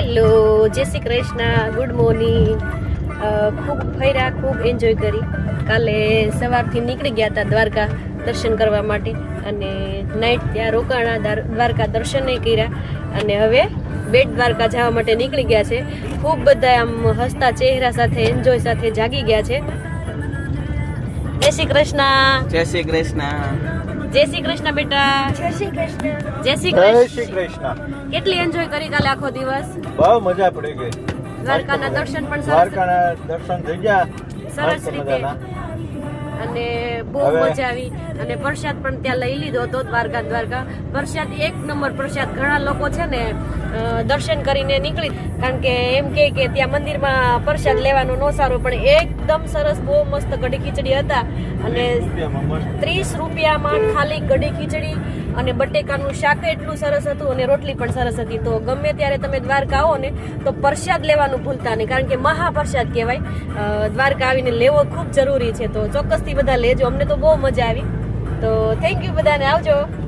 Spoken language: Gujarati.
હેલો, જય શ્રી કૃષ્ણ, ગુડ મોર્નિંગ. ખૂબ ફર્યા, ખૂબ એન્જોય કરી. કાલે સવારથી નીકળી ગયા હતા દ્વારકા દર્શન કરવા માટે અને નાઇટ ત્યાં રોકાણા, દ્વારકા દર્શને કર્યા અને હવે બેટ દ્વારકા જવા માટે નીકળી ગયા છે. ખૂબ બધા આમ હસતા ચહેરા સાથે એન્જોય સાથે જાગી ગયા છે. જય શ્રી કૃષ્ણ. જય શ્રી કૃષ્ણ. જય શ્રી કૃષ્ણ બેટા. જય શ્રી કૃષ્ણ. જય શ્રી જય કૃષ્ણ. શ્રી કૃષ્ણ. કેટલી એન્જોય કરી કાલે આખો દિવસ? બહુ મજા પડી ગઈ. દ્વારકાના દર્શન પણ સરસ દ્વારકાના દર્શન થઈ ગયા સરસ મસ્ત રીતે મજાના. અને બહુ હવે- મજા આવી અને પ્રસાદ પણ ત્યાં લઈ લીધો હતો. દ્વારકા પ્રસાદ એક નંબર પ્રસાદ. ઘણા લોકો છે ને દર્શન કરીને નીકળી, કારણ કે એમ કે ત્યાં મંદિરમાં પ્રસાદ લેવાનો નો સારો, પણ એકદમ સરસ બહુ મસ્ત કઢી ખીચડી હતા અને 30 રૂપિયામાં ખાલી કઢી ખીચડી અને બટેકાનું શાક એટલું સરસ હતું અને રોટલી પણ સરસ હતી. તો ગમે ત્યારે તમે દ્વારકા આવો ને તો પ્રસાદ લેવાનું ભૂલતા નહીં, કારણ કે મહાપ્રસાદ કહેવાય. દ્વારકા આવીને લેવો ખૂબ જરૂરી છે. તો ચોક્કસથી બધા લેજો. અમને તો બહુ મજા આવી. તો થેન્ક યુ બધાને. આવજો.